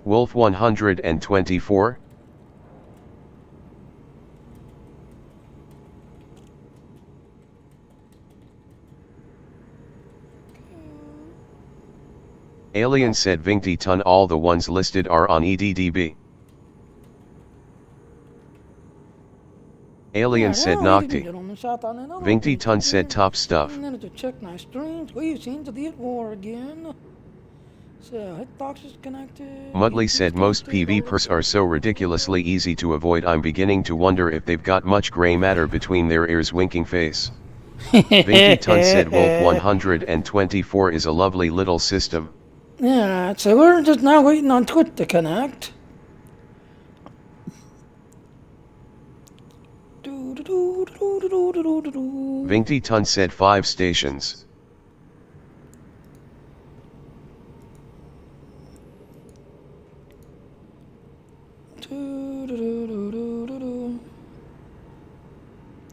Wolf 124. Alien said Vingti ton, all the ones listed are on EDDB. Alien said Nocti. Vingti ton said top stuff. Mudley said most PvPers are so ridiculously easy to avoid, I'm beginning to wonder if they've got much grey matter between their ears. Winking face. Vingti ton said Wolf 124 is a lovely little system. Yeah, so we're just now waiting on Twit to connect. Vingti ton said 5 stations.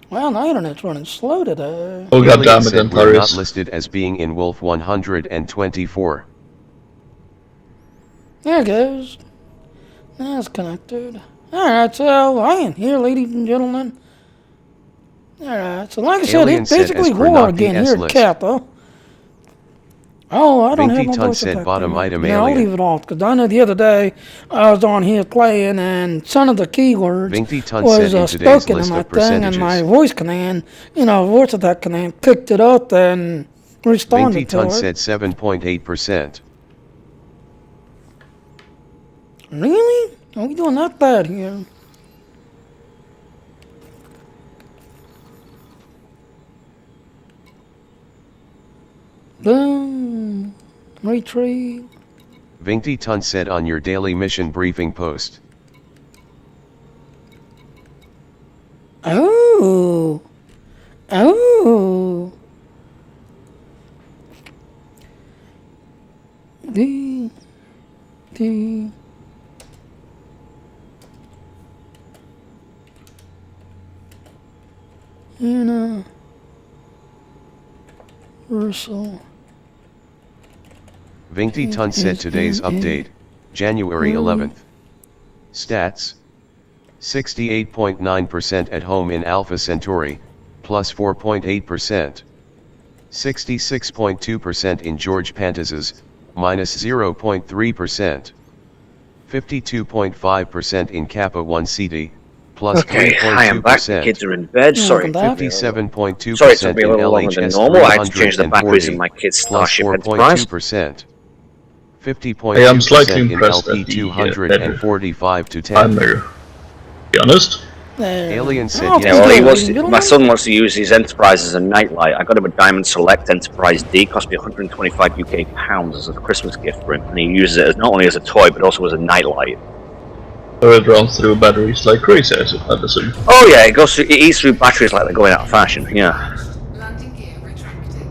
Well, the internet's running slow today. Oh god damn it, we're not listed as being in Wolf 124. There it goes. That's connected. Alright, so I am here, ladies and gentlemen. Alright, so like I said, it's basically war again here at Kappa. Oh, I don't have my voice effect. Bottom item I'll leave it off, because I know the other day I was on here playing, and some of the keywords was spoken in my thing, and my voice command, voice effect command, picked it up and responded to it. Vingti ton said 7.8%. Really? Are we doing that bad here? Boom. Retreat. Vingti ton said on your daily mission briefing post. Oh. Oh. D. Universal. Vingti ton said today's update, January 11th. Stats. 68.9% at home in Alpha Centauri, plus 4.8%. 66.2% in George Pantazes, minus 0.3%. 52.5% in Kappa 1 CD, plus 3.2%. I am back. The kids are in bed. Sorry. 57.2% Sorry, it took me a in little longer than LHS normal. I had to change the batteries in my kid's Starship Enterprise. 50.2% in LP 245 to 10. To be honest. Alien said yes. My son wants to use his Enterprise as a nightlight. I got him a Diamond Select Enterprise D, cost me 125 UK pounds as a Christmas gift for him, and he uses it as not only as a toy but also as a nightlight. So it runs through batteries like crazy, I assume. Oh yeah, it eats through batteries like they're going out of fashion. Yeah. Landing gear retracted.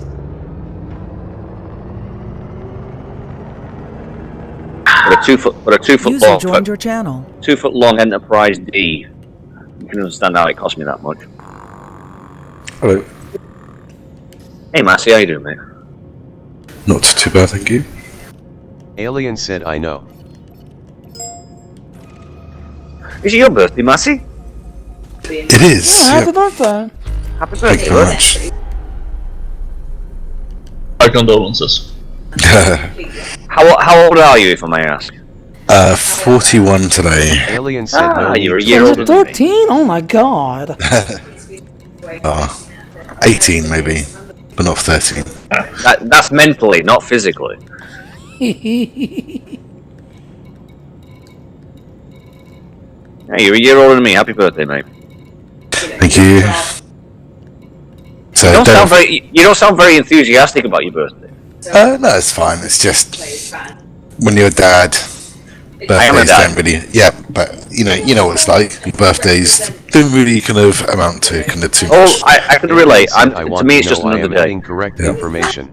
But a 2 foot User long. joined your channel. 2 foot long Enterprise D. You can understand how it cost me that much. Hello. Hey Massey, how you doing, mate? Not too bad, thank you. Alien said I know. Is it your birthday, Massey? It is. Yeah, happy birthday. Happy birthday. Thank you very much. My condolences. How old are you, if I may ask? 41 today. Alien said no. You're a year older than me. 13? Oh my god. 18 maybe, but not 13. That's mentally, not physically. Hey, you're a year older than me. Happy birthday, mate. Thank you. So you don't sound very enthusiastic about your birthday. No, it's fine. It's just when you're a dad, birthdays don't really. Yeah, but you know what it's like. Your birthdays don't really kind of amount to kind of too much. Oh, I can relate. To me, it's just another day. Incorrect information.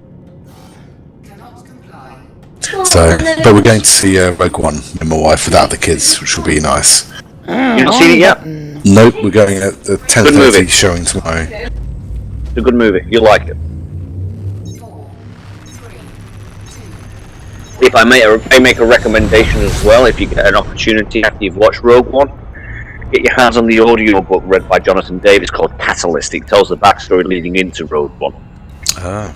So, but we're going to see Rogue One with my wife without the kids, which will be nice. You haven't seen it yet? Nope, we're going at the 10:30 showing tomorrow. It's a good movie. You'll like it. 4, 3, 2, If I make a recommendation as well, if you get an opportunity after you've watched Rogue One, get your hands on the audio book read by Jonathan Davis called Catalyst. It tells the backstory leading into Rogue One. Ah.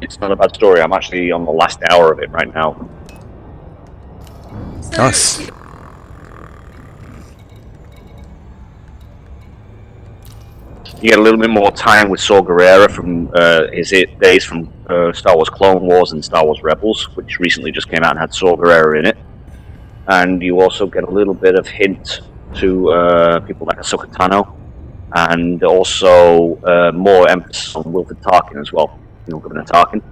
It's not a bad story. I'm actually on the last hour of it right now. Nice. You get a little bit more time with Saw Gerrera from his days from Star Wars Clone Wars and Star Wars Rebels, which recently just came out and had Saw Gerrera in it. And you also get a little bit of hint to people like Ahsoka Tano, and also more emphasis on Wilford Tarkin as well. You know, Governor Tarkin.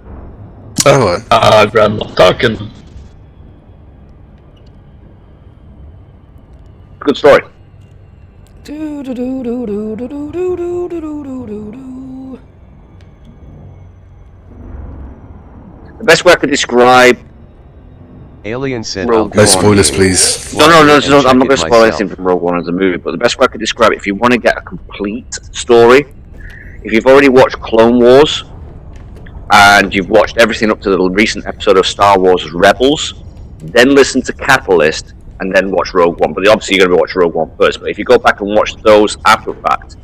Oh, Grand Moff Tarkin. Good story. The best way I could describe. Alien said, Rogue No spoilers, please. No, I'm not going to spoil anything from Rogue One as a movie, but the best way I could describe it, if you want to get a complete story, if you've already watched Clone Wars, and you've watched everything up to the recent episode of Star Wars Rebels, then listen to Catalyst, and then watch Rogue One. But obviously you're going to watch Rogue One first, but if you go back and watch those after the fact,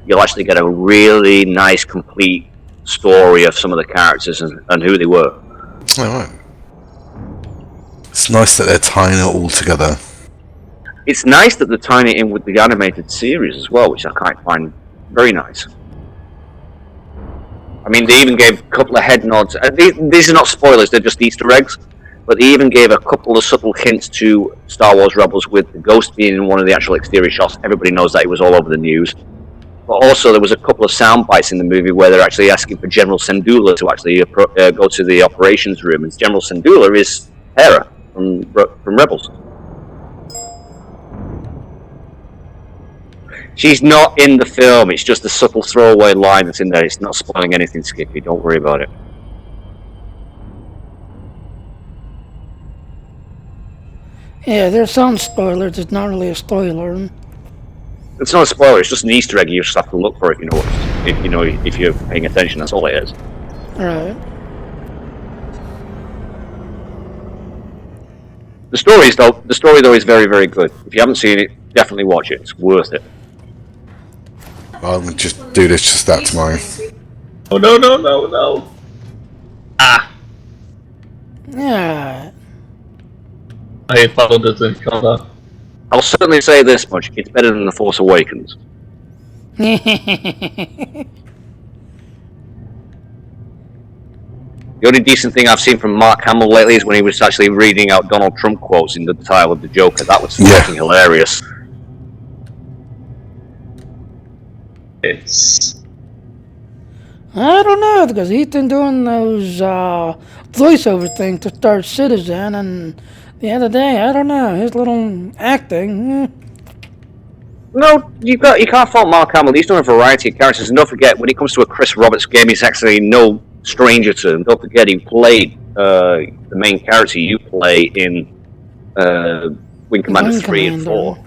you'll actually get a really nice, complete story of some of the characters and who they were. Alright. It's nice that they're tying it all together. It's nice that they're tying it in with the animated series as well, which I find very nice. I mean, they even gave a couple of head nods. These are not spoilers, they're just Easter eggs. But they even gave a couple of subtle hints to Star Wars Rebels, with the ghost being in one of the actual exterior shots. Everybody knows that, it was all over the news. But also there was a couple of sound bites in the movie where they're actually asking for General Syndulla to actually go to the operations room. And General Syndulla is Hera from Rebels. She's not in the film, it's just a subtle throwaway line that's in there. It's not spoiling anything, Skippy, don't worry about it. Yeah, there's some spoilers. It's not really a spoiler. It's not a spoiler, it's just an Easter egg you just have to look for if you're paying attention, that's all it is. Right. The story though is very, very good. If you haven't seen it, definitely watch it. It's worth it. I'm gonna just do this just that tomorrow. Oh no. Ah! Yeah. I followed it in color. I'll certainly say this much, it's better than The Force Awakens. Yeah. The only decent thing I've seen from Mark Hamill lately is when he was actually reading out Donald Trump quotes in the title of the Joker. That was fucking hilarious. It's... I don't know, because he's been doing those voiceover things to Star Citizen, and the other day, I don't know, his little acting. No, you can't fault Mark Hamill. He's doing a variety of characters, and don't forget, when it comes to a Chris Roberts game, he's actually no stranger to him. Don't forget, he played the main character you play in Wing Commander 3 and 4.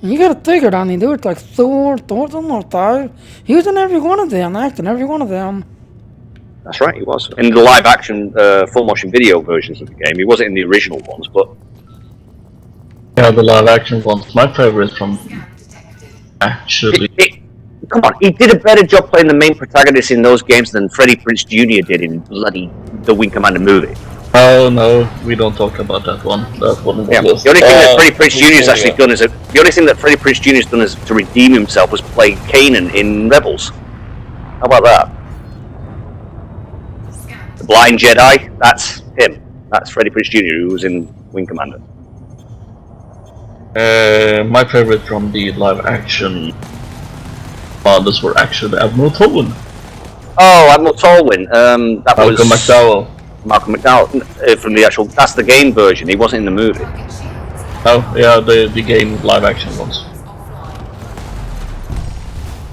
You gotta figure it on, he do it like Thor's almost died. He was in every one of them, acting every one of them. That's right, he was. In the live-action, full-motion video versions of the game. He wasn't in the original ones, but... Yeah, the live-action ones. My favorite from... Actually... Come on, he did a better job playing the main protagonist in those games than Freddie Prinze Jr. did in bloody The Wing Commander movie. Oh no, we don't talk about that one. That one was The only thing that Freddie Prinze Jr. has actually done is the only thing that Freddie Prinze Jr. has done is to redeem himself was play Kanan in Rebels. How about that? The Blind Jedi, that's him. That's Freddie Prinze Jr. who was in Wing Commander. My favorite from the live-action fathers were actually Admiral Tolwyn. Oh, Admiral Tolwyn. That Malcolm was McDowell. Malcolm McDowell from the actual. That's the game version. He wasn't in the movie. Oh yeah, the game live-action ones.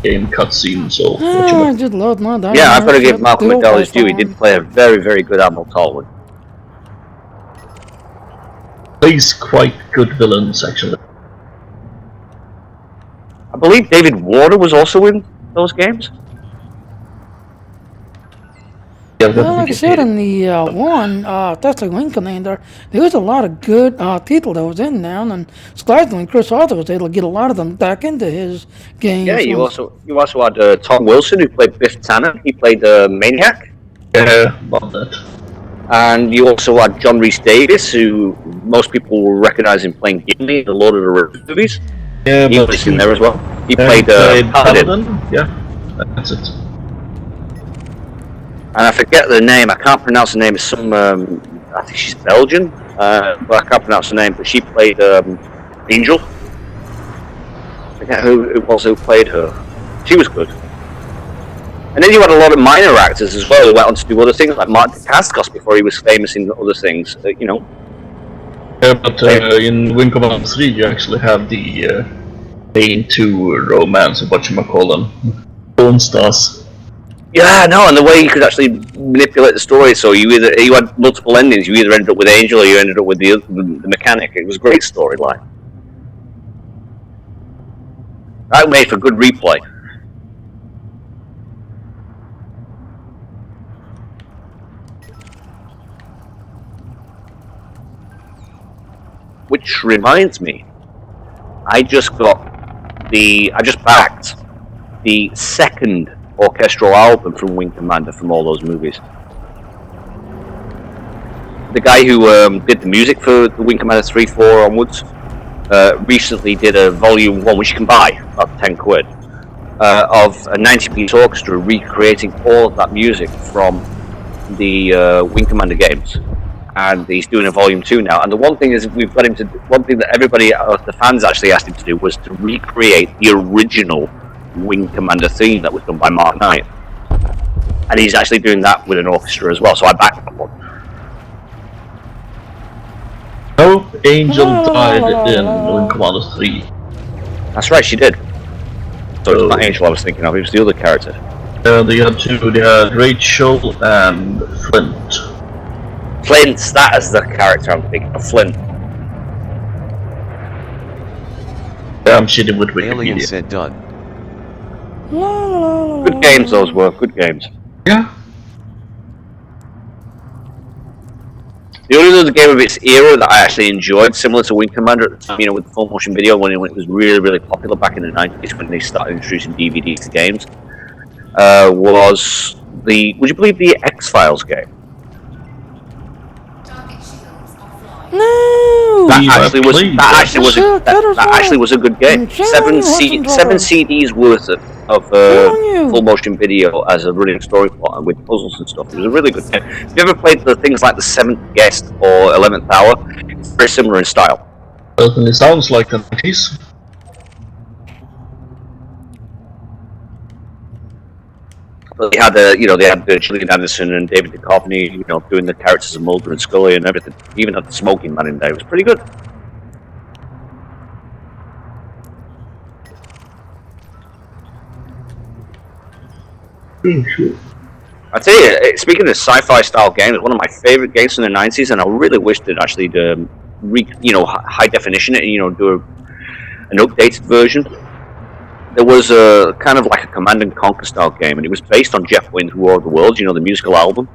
Game cutscene. So. I just love my dad. Yeah, I've got to give Malcolm McDowell his due. He did play a very, very good Admiral Tolwyn. Plays quite good villains actually. I believe David Warner was also in those games. Yeah, I've got Well, the like I video said here. in the one, that's the Wing Commander, there was a lot of good people that was in there, and surprisingly, Chris Arthur was able to get a lot of them back into his Yeah, games. you also had Tom Wilson, who played Biff Tanner. He played Maniac. Yeah, love that. And you also had John Rhys Davies, who most people will recognize him playing Gimli in the Lord of the Rings movies. Yeah, He but was in there as well. He yeah, played Paladin. Yeah, that's it. And I forget the name. I can't pronounce the name. It's some, I think she's Belgian, but I can't pronounce the name. But she played Angel. I forget who it was who played her. She was good. And then you had a lot of minor actors as well who went on to do other things, like Mark Dacascos before he was famous in other things. You know. Yeah, but in Wing Commander 3 you actually have the main two romance, or whatchamacallit, Bone Stars. Yeah, no, and the way you could actually manipulate the story, so you had multiple endings. You either ended up with Angel or you ended up with the mechanic. It was a great storyline. That made for good replay. Which reminds me, I just backed the second orchestral album from Wing Commander from all those movies. The guy who did the music for the Wing Commander 3, 4 onwards recently did a volume 1, which you can buy, about 10 quid, of a 90-piece orchestra recreating all of that music from the Wing Commander games. And he's doing a volume 2 now. And the one thing is, we've got him to. One thing that everybody, the fans, actually asked him to do was to recreate the original Wing Commander theme that was done by Mark Knight. And he's actually doing that with an orchestra as well. So I backed that one. No, Angel died in Wing Commander 3. That's right, she did. So it's not Angel I was thinking of. It was the other character. They had two. They had Rachel and Flint. Flint. That is the character I'm thinking of. Flint. Yeah, I'm shitting with Wikipedia. Alien said done. Good games those were. Good games. Yeah. The only other game of its era that I actually enjoyed, similar to Wing Commander at the time, you know, with the full motion video when it was really, really popular back in the 90s when they started introducing DVDs to games, was the, would you believe, the X-Files game? Target shields offline. No! That actually was a good game. Seven CDs worth of full motion video as a running story plot and with puzzles and stuff. It was a really good game. If you ever played the things like The Seventh Guest or 11th Hour, it's very similar in style. It sounds like the 90s. But they had Gillian Anderson and David Duchovny, you know, doing the characters of Mulder and Scully and everything. Even had the Smoking Man in there. It was pretty good. Sure. I tell you, speaking of sci-fi style games, one of my favorite games from the 90s, and I really wished they'd actually high definition it and, you know, do an updated version. There was a kind of like a Command and Conquer style game, and it was based on Jeff Wynne's War of the Worlds, you know, the musical album.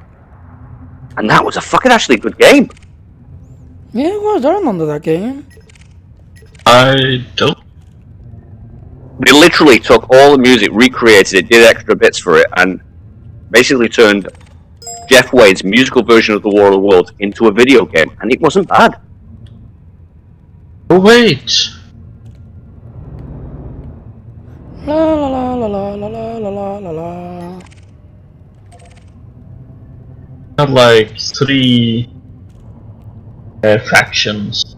And that was a fucking actually good game. Yeah, it was. I remember that game. I don't. They literally took all the music, recreated it, did extra bits for it, and basically turned Jeff Wayne's musical version of the War of the Worlds into a video game, and it wasn't bad. Oh wait. La la la la la la la la la. Had like 3 factions.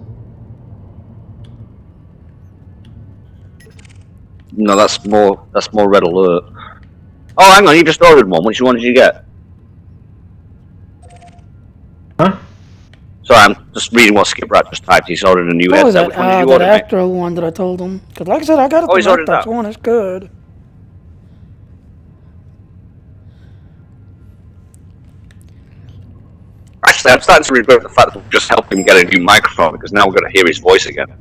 No, that's more Red Alert. Oh, hang on, you just ordered one. Which one did you get? Huh? Sorry, I'm just reading what Skip Rat just typed. He's ordered a new What was headset. that? Which one did you That order, mate? Actro one that I told him. Because like I said, I got it. Oh, he's ordered that. one. It's good. Actually, I'm starting to regret the fact that we just helped him get a new microphone because now we're going to hear his voice again.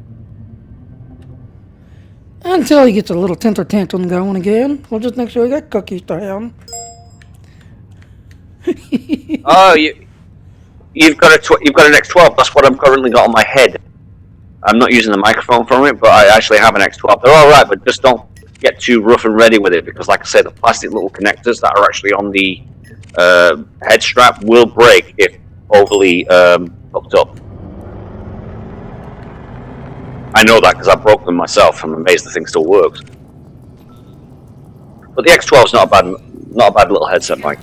Until he gets a little temper tantrum going again. We'll just make sure we got cookies to him. Oh, you've got an X12. That's what I've currently got on my head. I'm not using the microphone from it, but I actually have an X12. They're all right, but just don't get too rough and ready with it because, like I said, the plastic little connectors that are actually on the head strap will break if overly hooked up. I know that because I broke them myself. I'm amazed the thing still works. But the X12 is not a bad little headset, Mike.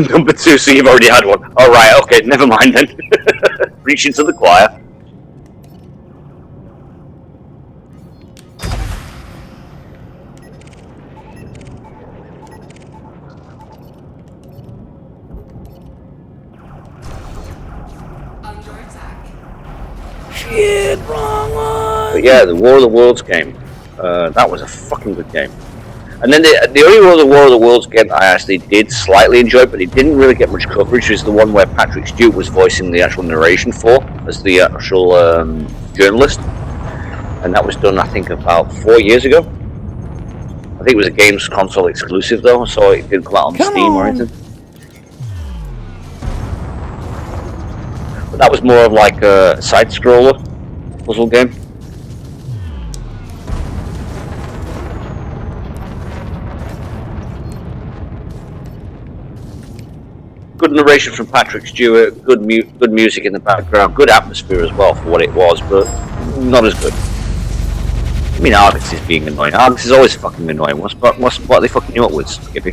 Number 2, so you've already had one. Alright, okay, never mind then. Reach into the choir. Under attack. Shit, wrong one. But yeah, the War of the Worlds game. That was a fucking good game. And then the only War of the Worlds game I actually did slightly enjoy, but it didn't really get much coverage, was the one where Patrick Stewart was voicing the actual narration for, as the actual journalist. And that was done, I think, about 4 years ago. I think it was a games console exclusive, though, so it didn't come out on Steam or anything. But that was more of like a side-scroller puzzle game. Good narration from Patrick Stewart, good music in the background, good atmosphere as well for what it was, but not as good. I mean, Argus is being annoying. Argus is always fucking annoying. What are they fucking you up with, Skippy?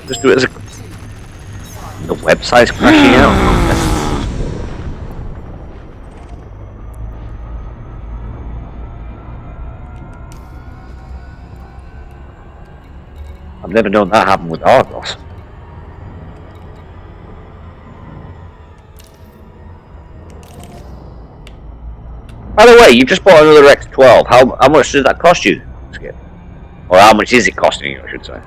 Just do it as a... The website's crashing out. I've never known that happen with Argos. By the way, you just bought another X12. How much did that cost you, Skip? Or how much is it costing you, I should say?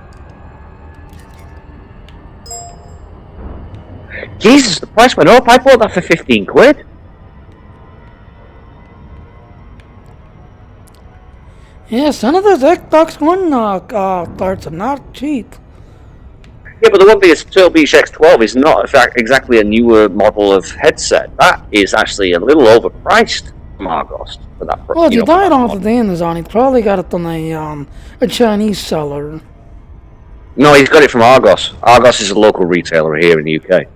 Jesus, the price went up. I bought that for 15 quid. Yeah, some of those Xbox One parts are not cheap. Yeah, but the one thing is, Turtle Beach X12 is not exactly a newer model of headset. That is actually a little overpriced from Argos for that. Well, if you buy it off of Amazon, he probably got it on a Chinese seller. No, he's got it from Argos. Argos is a local retailer here in the UK.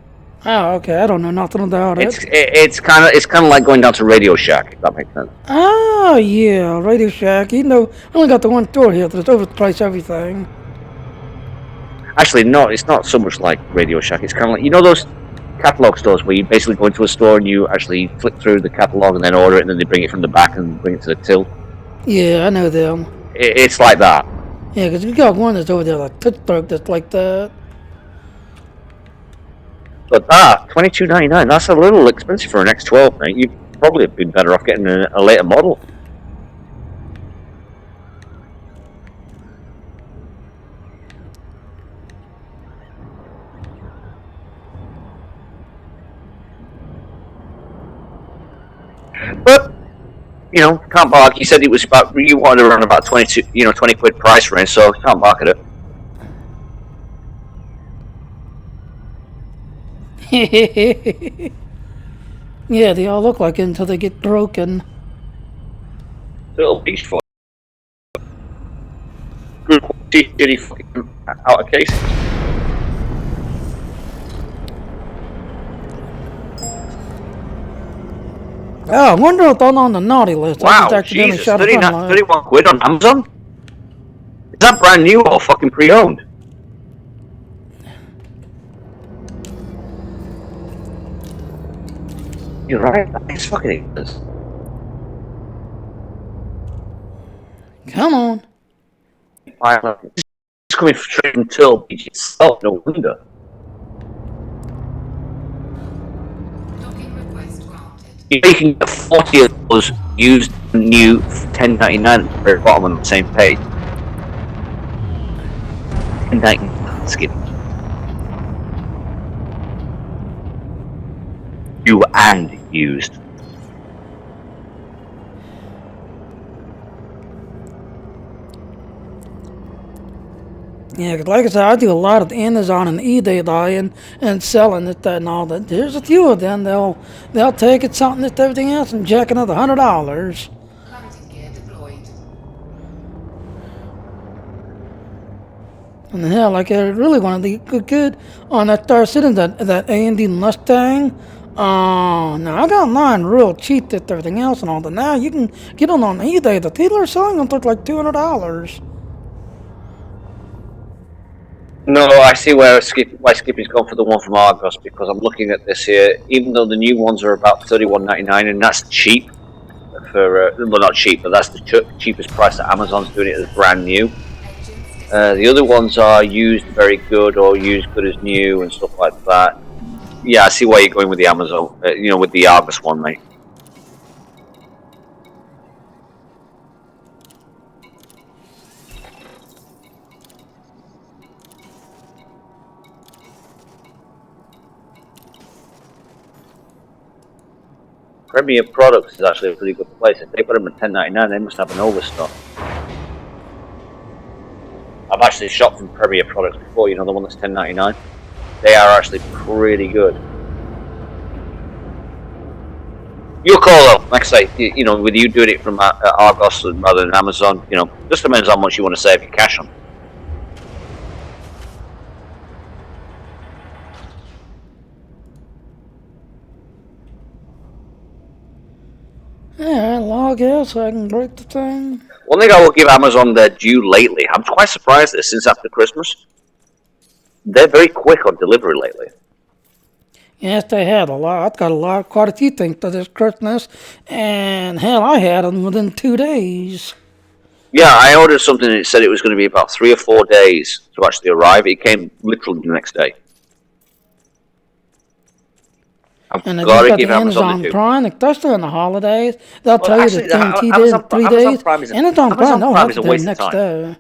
Oh, okay. I don't know nothing about it. It's kind of like going down to Radio Shack, if that makes sense. Oh, yeah, Radio Shack. You know, I only got the one store here that's overpriced everything. Actually, no, it's not so much like Radio Shack. It's kind of like, you know those catalog stores where you basically go into a store and you actually flick through the catalog and then order it and then they bring it from the back and bring it to the till? Yeah, I know them. It's like that. Yeah, because we got one that's over there like Pittsburgh that's like that. But that, $22.99, that's a little expensive for an X12, mate. You'd probably have been better off getting a later model. But, you know, can't bark. You said it was you wanted around about 20 quid price range, so can't bark at it. Yeah, they all look like it until they get broken. Little beast for good quality, shitty fucking out of case. Oh, I wonder if I'm on the naughty list. I Wow, just accidentally Jesus, shot a 31 quid on Amazon? Is that brand new or fucking pre-owned? You're right, it's fucking ridiculous. Come on. It's coming straight from Turtle Beach itself, no wonder. Docking request granted. You can get 40 of those used new for $10.99 at the bottom on the same page. $10.99, skip. New and used. Yeah, 'cause like I said, I do a lot of Amazon and eBay buying and selling it and all that. There's a few of them. They'll take it, something, and everything else, and jack another $100. Landing gear deployed. And hell, like I really wanted to get good on that Star Citizen, that A&D Mustang. Now I got mine real cheap with everything else and all that. Now you can get them on eBay. The people are selling them for like $200. No, I see why Skippy's gone for the one from Argos, because I'm looking at this here. Even though the new ones are about $31.99, and that's cheap for well, not cheap, but that's the cheapest price that Amazon's doing it as brand new. The other ones are used very good or used good as new and stuff like that. Yeah, I see why you're going with the Amazon, with the Argus one, mate. Premier Products is actually a pretty good place. If they put them at $10.99, they must have an overstock. I've actually shopped from Premier Products before, the one that's $10.99. They are actually pretty good. Your call though, like I say, with you doing it from Argos rather than Amazon, just depends how much you want to save your cash on. Yeah, log out so I can break the thing. One thing I will give Amazon their due lately, I'm quite surprised that since after Christmas, they're very quick on delivery lately. Yes, they had a lot. I've got quite a few things for this Christmas, and hell, I had them within 2 days. Yeah, I ordered something and it said it was going to be about 3 or 4 days to actually arrive. It came literally the next day. And if you've got the Amazon Prime, especially on the holidays, they'll tell you it's guaranteed in 3 days. Amazon Prime, they'll have it there next day.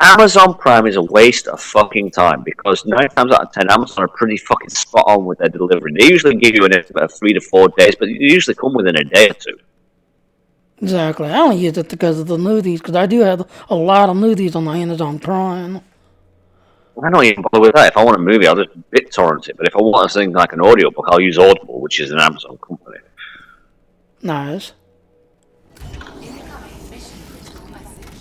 Amazon Prime is a waste of fucking time, because 9 times out of 10, Amazon are pretty fucking spot on with their delivery. They usually give you an estimate of 3 to 4 days, but they usually come within a day or two. Exactly. I only use it because of the movies, because I do have a lot of movies on my Amazon Prime. I don't even bother with that. If I want a movie, I'll just BitTorrent it. But if I want something like an audiobook, I'll use Audible, which is an Amazon company. Nice. Incoming mission critical message.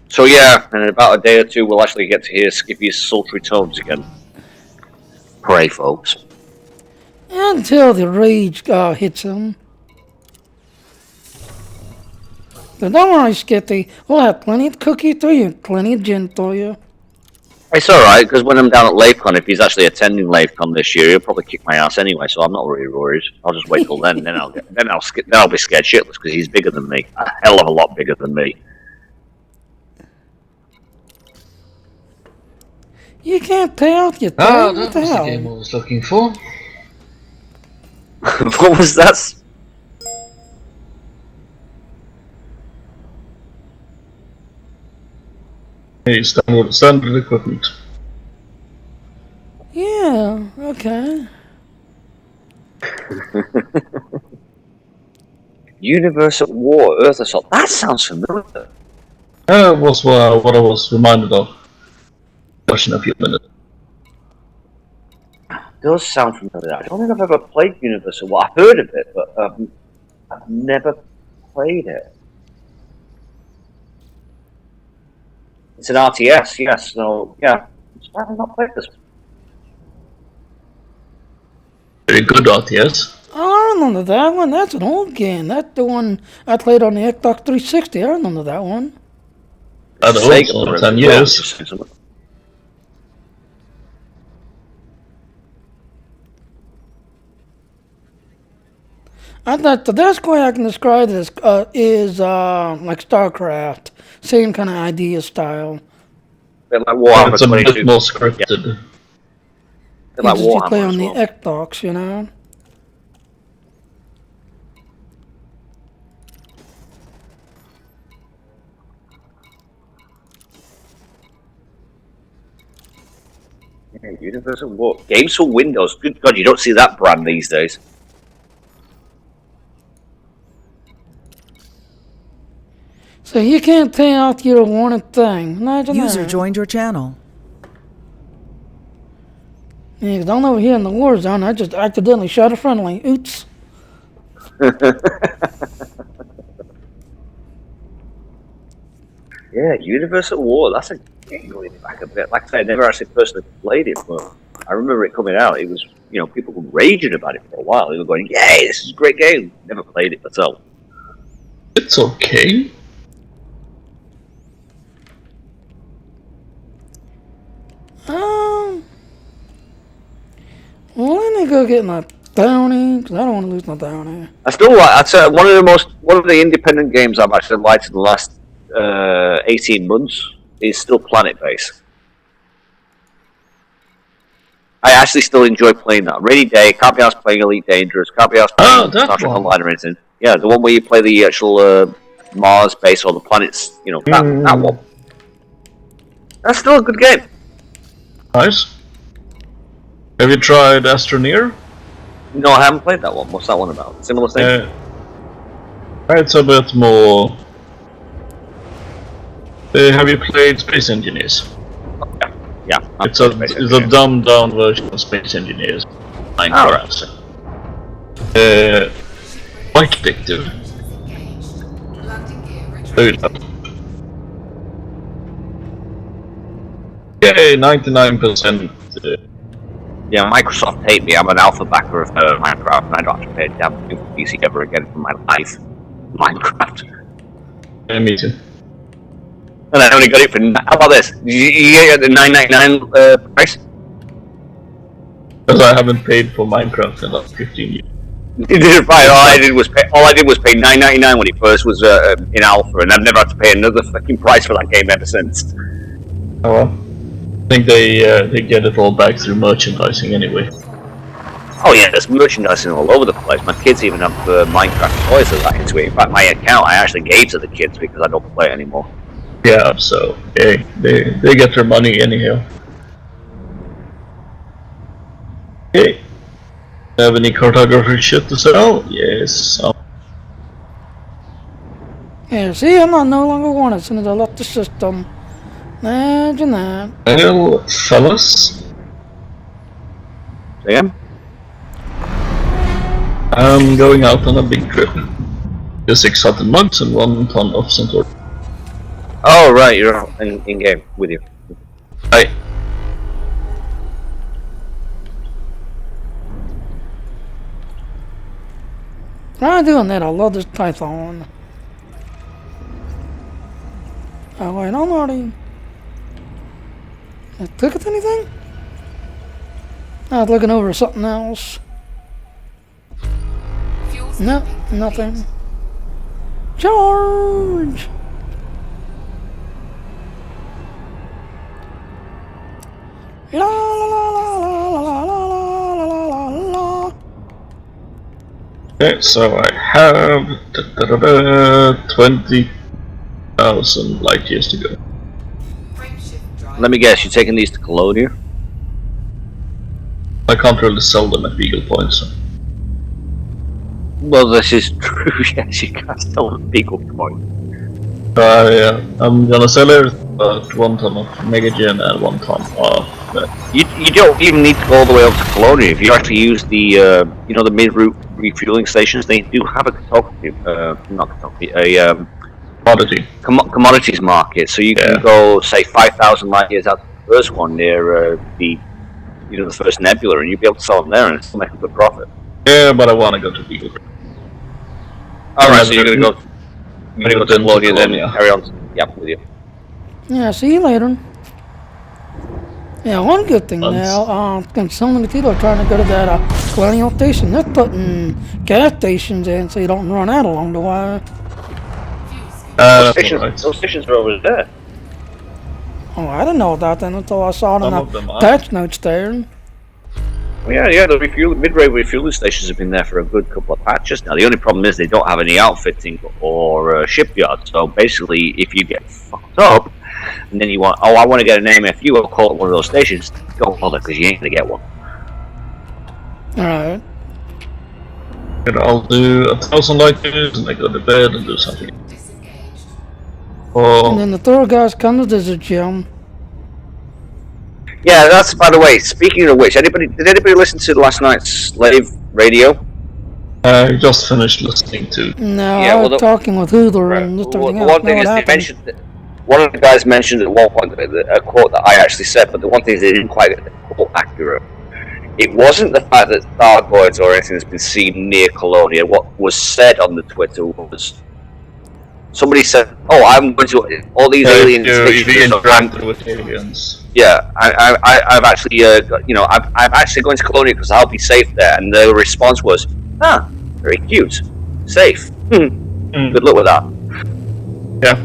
So yeah, in about a day or two, we'll actually get to hear Skippy's sultry tones again. Pray, folks. Until the rage hits him. But don't worry, Skippy. We'll have plenty of cookies for you, plenty of gin for you. It's alright, because when I'm down at LaveCon, if he's actually attending LaveCon this year, he'll probably kick my ass anyway, so I'm not really worried. I'll just wait till then, then I'll be scared shitless, because he's bigger than me. A hell of a lot bigger than me. You can't tell, you Ah, what that the was the hell? game I was looking for. What was that? Hey, standard equipment. Yeah, okay. Universe at War, Earth Assault. That sounds familiar. That was what I was reminded of. In a few minutes. Does sound familiar. I don't think I've ever played Universe at War. I've heard of it, but I've never played it. It's an RTS, yes. So yeah, I've not played this. Very good RTS. Oh, I remember that one. That's an old game. That's the one I played on the Xbox 360. I remember that one. That old, 10 years. I thought the best way I can describe this is like StarCraft. Same kind of idea style. Bit like Warhammer It's a 22. bit more scripted. Yeah. Bit like You play Warhammer on as the well. Xbox, you know. Yeah, Universe at War. Games for Windows. Good God, you don't see that brand these days. So you can't take out your wanted thing. Imagine User that. joined your channel. Yeah, 'cause I'm over here in the war zone. I just accidentally shot a friendly. Oops. Yeah, Universal War. That's a game going back a bit. Like I said, I never actually personally played it, but I remember it coming out. It was, people were raging about it for a while. They were going, "Yay, this is a great game." Never played it myself. It's okay. Well, let me go get my Downy, because I don't want to lose my Downy. I still like. I'd say one of the independent games I've actually liked in the last 18 months is still Planet Base. I actually still enjoy playing that. Rainy Day, can't be asked playing Elite Dangerous, can't be asked playing Star Trek Online or anything. Yeah, the one where you play the actual Mars base or the planets, that one. That's still a good game. Nice. Have you tried Astroneer? No, I haven't played that one. What's that one about? Similar thing? It's a bit more... have you played Space Engineers? Yeah. It's a dumbed down version of Space Engineers. Minecraft. Quite addictive. Yay, 99%. Yeah, Microsoft hate me. I'm an alpha backer of Minecraft, and I don't have to pay a damn thing for PC ever again for my life. Minecraft. Yeah, me too. And I only got it for. How about this? You get the $9.99 price? Because I haven't paid for Minecraft in like 15 years. You did it right. All I did was pay $9.99 when it first was in alpha, and I've never had to pay another fucking price for that game ever since. Oh well. I think they get it all back through merchandising anyway. Oh yeah, there's merchandising all over the place. My kids even have Minecraft toys that I into it. In fact, my account I actually gave to the kids because I don't play it anymore. Yeah, so yeah, they get their money anyhow. Okay. Have any cartography shit to sell? Yes. Yeah, see, I'm not no longer wanted as soon as I left the system. Imagine that. Well, fellas. Again? I'm going out on a big trip. 600 mugs and 1 ton of Centaur. Oh right, you're in game with you. Hi. While I'm doing that, I love this Python. Oh wait, I'm already... Did I click at anything? I was looking over something else. No, nothing. Charge! La la la la la la la la la la la. Okay, so I have 20,000 light years to go. Let me guess, you're taking these to Colonia? I can't really sell them at Beagle points. So. Well, this is true. Yes, you can't sell them Beagle Point. I'm gonna sell it, but 1 ton of Megagen and 1 ton of. You don't even need to go all the way up to Colonia. If you actually use the the mid-route refueling stations, they do have a commodities market. So you can go say 5,000 light years out to the first one near the first nebula, and you'll be able to sell them there and still make a good profit. Yeah, but I want to go to Beagle. Alright, so you're gonna go to Colonia, then carry on. Yeah, with you. Yeah, see you later. Yeah, one good thing now, so many people are trying to go to that Colonial Station. They're putting gas stations in so you don't run out along the way. Those stations are over there. Oh, I didn't know about that until I saw it in the patch notes there. Well, yeah, the mid-range refueling stations have been there for a good couple of patches now. The only problem is they don't have any outfitting or shipyard. So basically, if you get fucked up, and then you want, I want to get an AMFU, I'll call it one of those stations. Don't bother, because you ain't gonna get one. Alright. I'll do 1,000 light years and I go to bed and do something. Oh, And then the third guy's come to the gym. Yeah, that's, by the way, speaking of which, did anybody listen to last night's Slave Radio? I just finished listening to. No, Yeah, I well, was talking with Hooter right. and just Well, everything the else. one thing Know is what they happened? mentioned that one of the guys mentioned at one point a quote that I actually said, but the one thing is they didn't quite get the quote accurate. It wasn't the fact that Thargoids or anything has been seen near Colonia. What was said on the Twitter was somebody said, "Oh, I'm going to all these aliens." If you interacted with aliens. Yeah, I've actually, I've actually gone to Colonia because I'll be safe there. And the response was, "Ah, very cute, safe. Good luck with that." Yeah.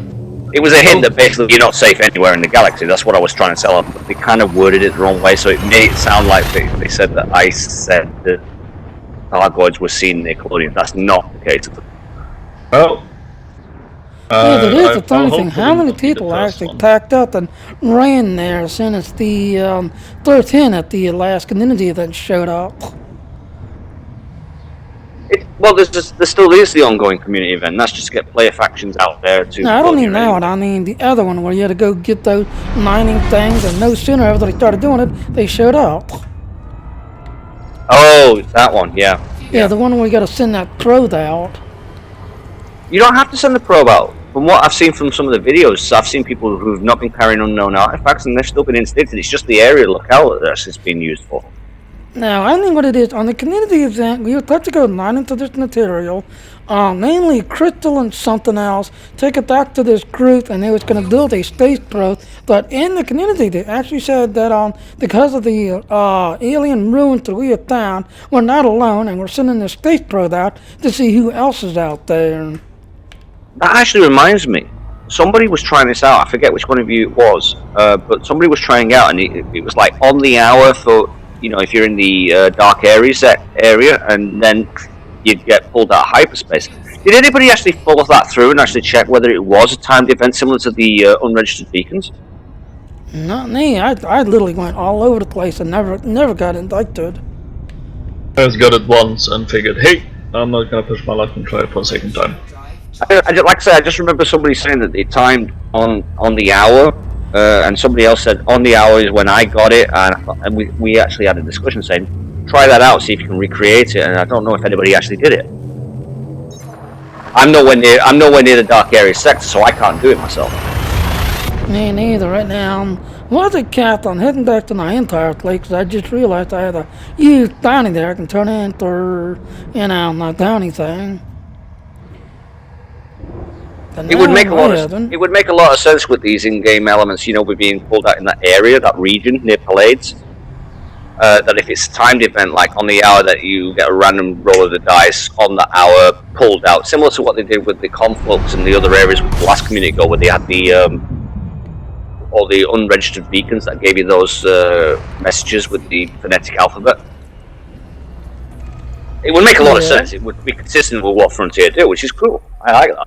It was a hint that basically you're not safe anywhere in the galaxy. That's what I was trying to tell them. But they kind of worded it the wrong way, so it made it sound like they said that I said that Thargoids were seen near Colonia. That's not the case. Well. Yeah, that is the I'll funny thing. hopefully How many not be the people first actually one. tacked up and ran there since the 13 at the last community event showed up? Well, there still is the ongoing community event. That's just to get player factions out there to. No, I don't mean that one. I mean the other one where you had to go get those mining things, and no sooner after they started doing it, they showed up. Oh, that one, yeah. Yeah, the one where you got to send that probe out. You don't have to send the probe out. From what I've seen from some of the videos, I've seen people who've not been carrying unknown artifacts and they've still been interdicted. It's just the area locale that it's been used for. Now, I think what it is, on the community event, we would have to go mine into this material, namely crystal and something else, take it back to this group, and they was going to build a space probe. But in the community, they actually said that because of the alien ruins that we have found, we're not alone, and we're sending the space probe out to see who else is out there. That actually reminds me. Somebody was trying this out. I forget which one of you it was, but somebody was trying out, and it was like on the hour for, if you're in the dark areas area, and then you'd get pulled out of hyperspace. Did anybody actually follow that through and actually check whether it was a timed event similar to the unregistered beacons? Not me. I literally went all over the place and never got indicted. I just got it once and figured, hey, I'm not gonna push my luck and try it for a second time. Like I said, I just remember somebody saying that they timed on the hour, and somebody else said on the hour is when I got it, and we actually had a discussion saying, try that out, see if you can recreate it, and I don't know if anybody actually did it. I'm nowhere near the dark area sector, so I can't do it myself. Me neither. Right now, was it Captain heading back to my entire place? Because I just realized I had a huge bounty there I can turn into, my bounty thing. It would make a lot of sense with these in-game elements, with being pulled out in that area, that region near Pallades. That if it's a timed event, like on the hour, that you get a random roll of the dice on the hour pulled out, similar to what they did with the Conflux and the other areas with the last community go, where they had the all the unregistered beacons that gave you those messages with the phonetic alphabet. It would make a lot of sense. It would be consistent with what Frontier do, which is cool. I like that,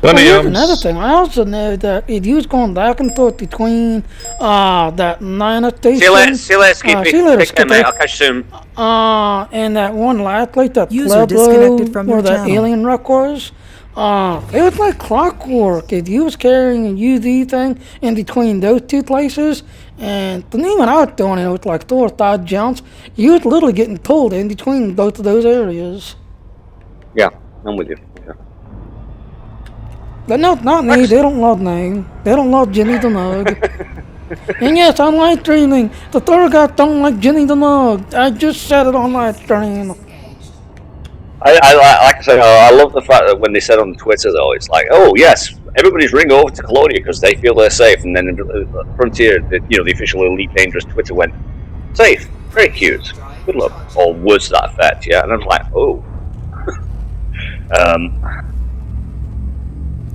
Here's another thing. I also know that if you was going back and forth between that Nina station. See you later, Skippy. Take care, mate. I'll catch you soon. And that one last place, that User disconnected from where your that channel. alien rock was. It was like clockwork. If you was carrying a UV thing in between those two places, and the name when I was doing it was like 4 or 5 jumps, you was literally getting pulled in between both of those areas. Yeah, I'm with you. Yeah. But no, not me. They don't love me. They don't love Jenny the Mug. And yes, on live streaming, the third guy don't like Jenny the Mug. I just said it on live stream. Like I said, I love the fact that when they said on Twitter, though, it's like, oh yes, everybody's ring over to Colonia because they feel they're safe, and then Frontier, the official Elite Dangerous Twitter went, safe, very cute, good luck, or words to that effect, yeah, and I was like, oh.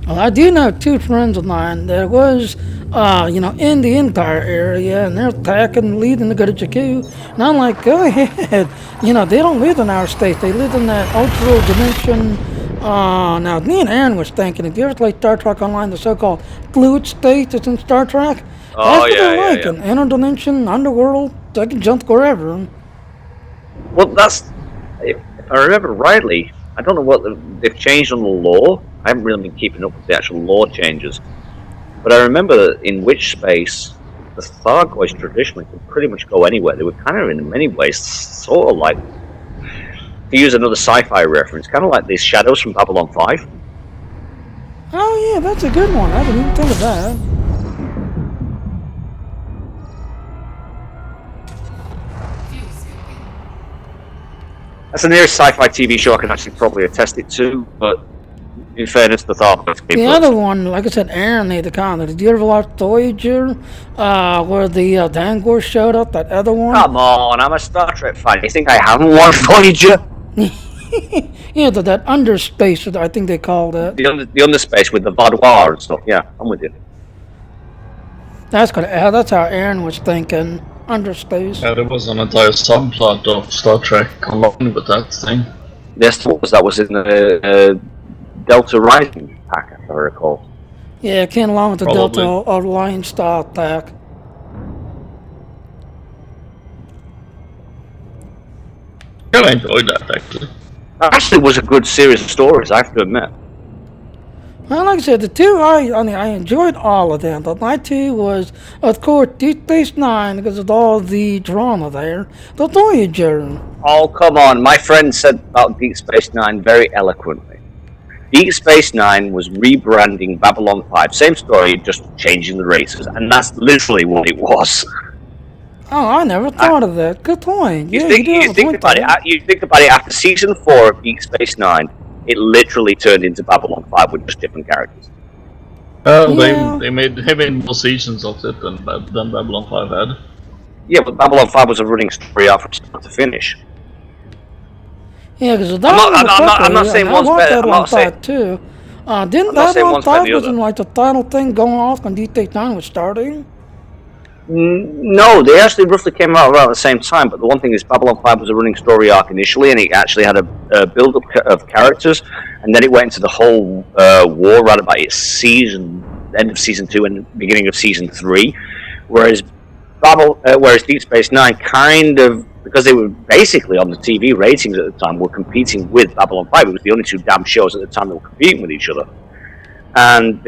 Well, I do know 2 friends of mine that was, in the entire area, and they're attacking, leading to go to Jakku. And I'm like, go ahead. They don't live in our state. They live in that ultra dimension. Now, me and Aaron was thinking, if you ever play Star Trek Online, the so-called fluid state that's in Star Trek, that's what they're like, an interdimension, underworld, they can jump wherever. Well, if I remember rightly, I don't know what they've changed on the law, I haven't really been keeping up with the actual lore changes. But I remember that in Witch Space, the Thargoids traditionally could pretty much go anywhere. They were kind of, in many ways, sort of like, to use another sci-fi reference, kind of like these shadows from Babylon 5. Oh yeah, that's a good one. I didn't even think of that. Fuel skipping. That's the nearest sci-fi TV show I can actually probably attest it to, but in fairness, the Thargoids came The first. other one, like I said, Aaron made the comment. Did you ever watch Voyager, where the Dangor showed up? That other one. Come on, I'm a Star Trek fan. You think I haven't watched Voyager? Yeah, that underspace, I think they called it. The underspace with the boudoir and stuff. Yeah, I'm with you. That's good. That's how Aaron was thinking. Underspace. Yeah, there was an entire subplot of Star Trek along with that thing. Yes, that was in the Delta Rising pack, if I recall. Yeah, it came along with the Probably. Delta Alliance Star Attack. Yeah, I enjoyed that actually. Actually, it was a good series of stories, I have to admit. Well, like I said, the two, I enjoyed all of them, but my two was, of course, Deep Space Nine, because of all the drama there. The Voyager. Oh, come on. My friend said about Deep Space Nine very eloquently. Deep Space Nine was rebranding Babylon 5. Same story, just changing the races. And that's literally what it was. Oh, I never thought of that. Good point. You Yeah, think, you do you have a think point about there. it. You think about it. After season 4 of Deep Space Nine, it literally turned into Babylon 5 with just different characters. Yeah. They made more seasons of it than Babylon 5 had. Yeah, but Babylon 5 was a running story out from start to finish. Yeah, because I'm not saying one's better. I'm not saying. too. Didn't I'm not saying Babylon one's better 5 than the wasn't other. like the final thing going off when Deep Space Nine was starting? No, they actually roughly came out around the same time. But the one thing is, Babylon 5 was a running story arc initially, and it actually had a build-up of characters, and then it went into the whole war right about its end of season 2 and beginning of season 3. Whereas Deep Space Nine kind of, because they were basically on the TV ratings at the time, were competing with Babylon 5. It was the only two damn shows at the time that were competing with each other, and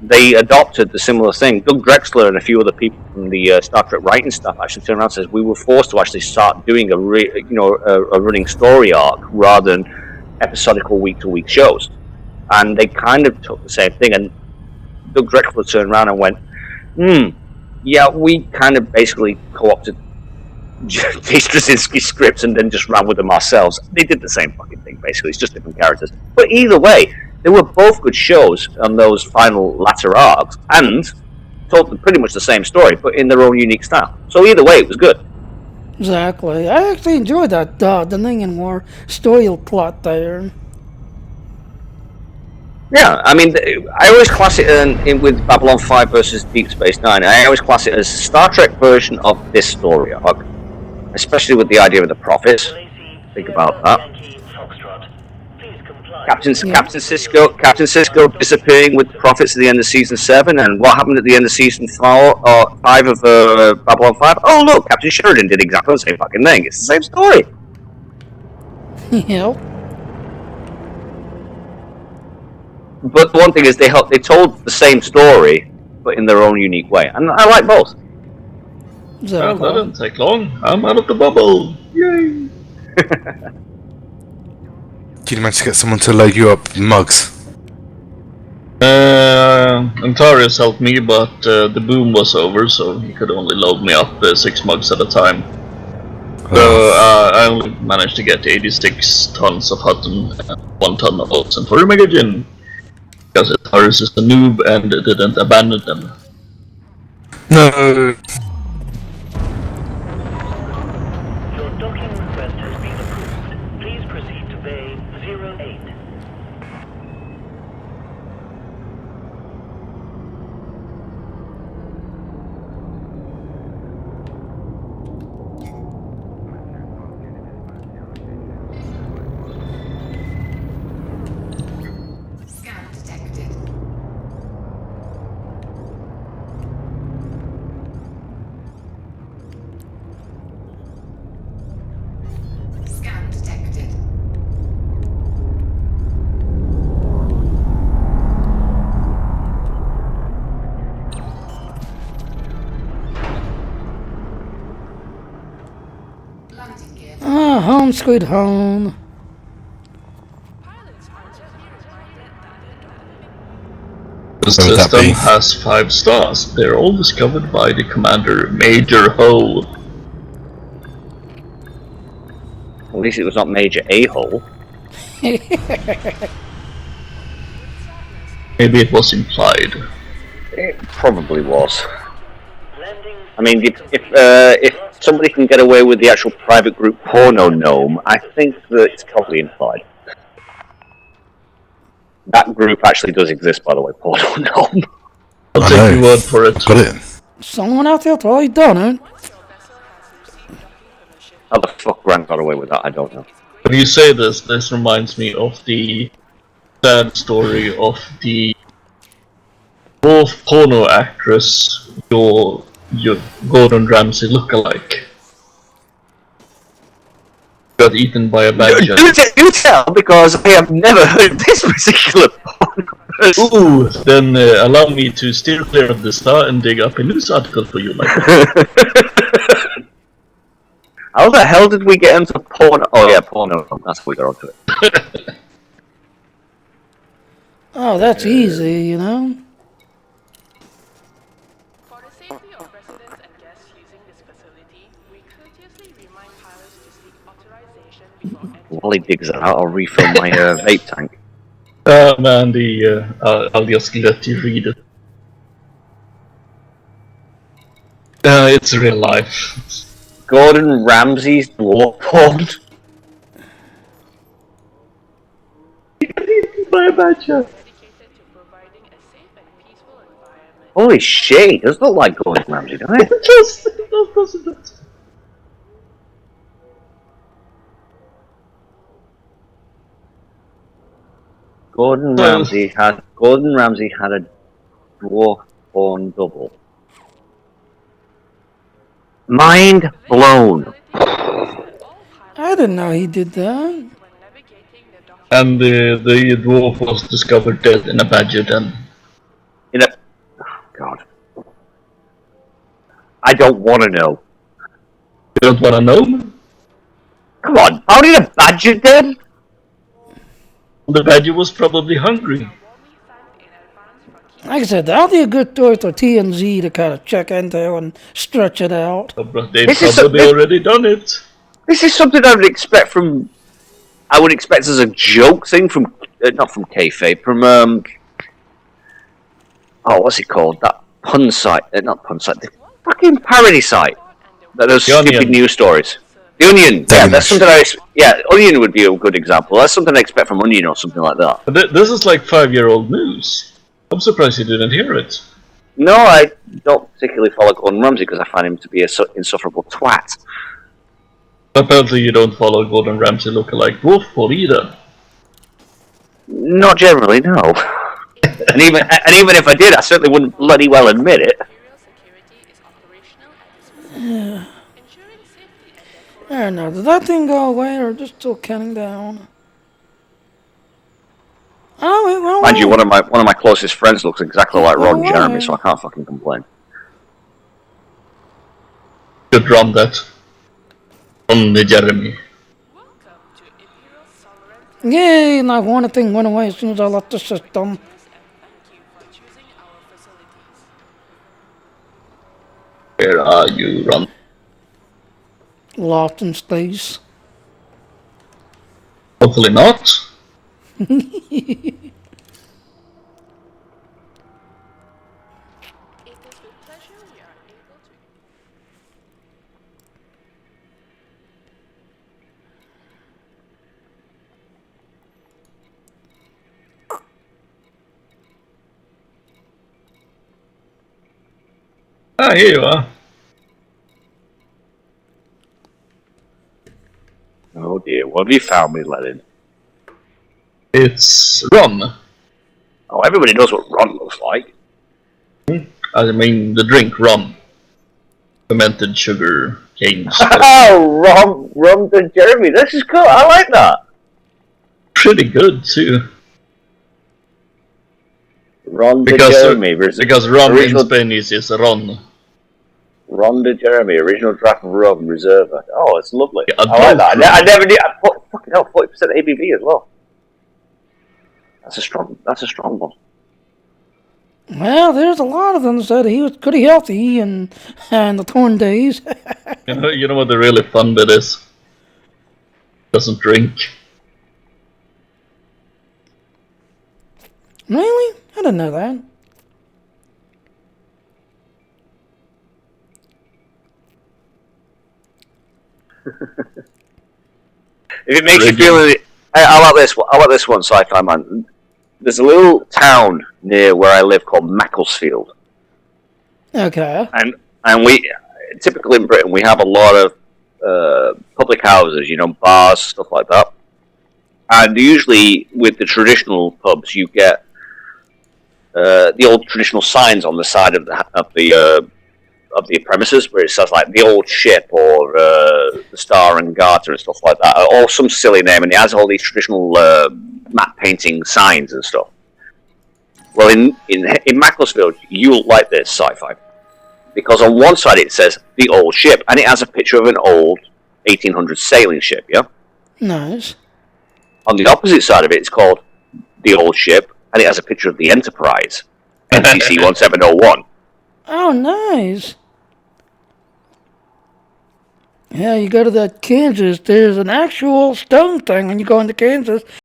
they adopted the similar thing. Doug Drexler and a few other people from the Star Trek writing staff actually turned around and says we were forced to actually start doing a running story arc rather than episodical week-to-week shows, and they kind of took the same thing. And Doug Drexler turned around and went, yeah, we kind of basically co-opted Jay Straczynski's scripts and then just ran with them ourselves. They did the same fucking thing, basically. It's just different characters. But either way, they were both good shows on those final latter arcs and told pretty much the same story, but in their own unique style. So either way, it was good. Exactly. I actually enjoyed that the Ningen War story plot there. Yeah, I mean, I always class it with Babylon 5 versus Deep Space Nine. I always class it as a Star Trek version of this story arc, especially with the idea of the prophets. Think about that. Captain Sisko disappearing with the prophets at the end of season 7, and what happened at the end of season 5 of Babylon 5? Oh look, Captain Sheridan did exactly the same fucking thing. It's the same story. Yep. But the one thing is, they told the same story, but in their own unique way, and I like both. Well, Exactly. that didn't take long. I'm out of the bubble. Yay! Did you manage to get someone to load you up mugs? Antarius helped me, but the boom was over, so he could only load me up 6 mugs at a time. So I only managed to get 86 tons of Hutton and 1 ton of Olsen for Megajin. Because Antarius is a noob and didn't abandon them. No. Your docking request has been approved. Please proceed to Bay 08. Scan detected. landing gear. Ah, home sweet home. The Where would that system be? has 5 stars. They're all discovered by the commander, Major Ho. At least it was not Major A-hole. Maybe it was implied. It probably was. Landing. I mean, if somebody can get away with the actual private group porno gnome, I think that it's probably implied. That group actually does exist, by the way, porno gnome. I'll I take know. your word for it. Got it. Someone out there totally done it. How the fuck Grant got away with that, I don't know. When you say this reminds me of the sad story of the dwarf porno actress, your Gordon Ramsay lookalike. Got eaten by a badger. Do tell, because I have never heard this particular porno person. Ooh, then allow me to steer clear of the star and dig up a news article for you, my friend. How the hell did we get into porno? Oh yeah, porno. That's how we got onto it. Oh, that's easy, you know. For the safety of residents and guests using this facility, we courteously remind pilots to seek authorization before entering. While he digs it out, I'll refill my vape tank. Man, I'll just let you read it. It's real life. Gordon Ramsay's dwarf porn. By a badger. Dedicated to providing a safe and peaceful environment. Holy shit, he does look like Gordon Ramsay, doesn't it? Doesn't it? Gordon Ramsay had a dwarf porn double. Mind blown. I didn't know he did that. And the dwarf was discovered dead in a badger den. Oh god. I don't want to know. You don't wanna know? Come on, how did a badger dead? The badger was probably hungry. Like I said, that'll be a good story for TMZ to kind of check into and stretch it out. Oh, but they've This is probably already done it. This is something I would expect from. I would expect as a joke thing from, not from kayfabe, from oh, what's it called? That pun site, not pun site, the fucking parody site. That does The stupid Onion. news stories. The Onion, yeah, that's something Onion would be a good example. That's something I expect from Onion or something like that. But this is like 5-year-old news. I'm surprised you didn't hear it. No, I don't particularly follow Gordon Ramsay because I find him to be an insufferable twat. Apparently you don't follow Gordon Ramsay lookalike dwarf porn either. Not generally, no. and even if I did, I certainly wouldn't bloody well admit it. I don't know, did that thing go away or just still counting down? Oh, it went Mind you, away. one of my closest friends looks exactly like Ron Jeremy, so I can't fucking complain. Should run that. On the Jeremy. Yay, like one thing went away as soon as I left the system. Where are you, Ron? Lost in space. Hopefully not. Ah, here you are. Oh dear, what have you found me, Lennon? It's rum. Oh, everybody knows what Ron looks like. I mean, the drink rum. Fermented sugar canes. Oh, Ron and Jeremy, this is cool, I like that. Pretty good, too. Ron and Because Jeremy versus because rum original... in Spanish is ron. Rhonda Jeremy, original draft of Rogue and Reserva. Oh, it's lovely. Yeah, I like that. I never did. Fucking hell, 40% ABV as well. That's a strong one. Well, there's a lot of them that said he was pretty healthy and the torn days. You know what the really fun bit is? Doesn't drink. Really? I didn't know that. If it makes you feel, I like this. I like this one, sci-fi man. There's a little town near where I live called Macclesfield. Okay. And we typically in Britain we have a lot of public houses, bars, stuff like that. And usually with the traditional pubs, you get the old traditional signs on the side of the premises where it says like the Old Ship or the Star and Garter and stuff like that, or some silly name, and it has all these traditional matte painting signs and stuff. Well, in Macclesfield, you'll like this sci-fi, because on one side it says the Old Ship, and it has a picture of an old 1800s sailing ship. Yeah. Nice. On the opposite side of it, it's called the Old Ship, and it has a picture of the Enterprise, NCC 1701. Oh, nice. Yeah, you go to that Kansas, there's an actual stone thing when you go into Kansas.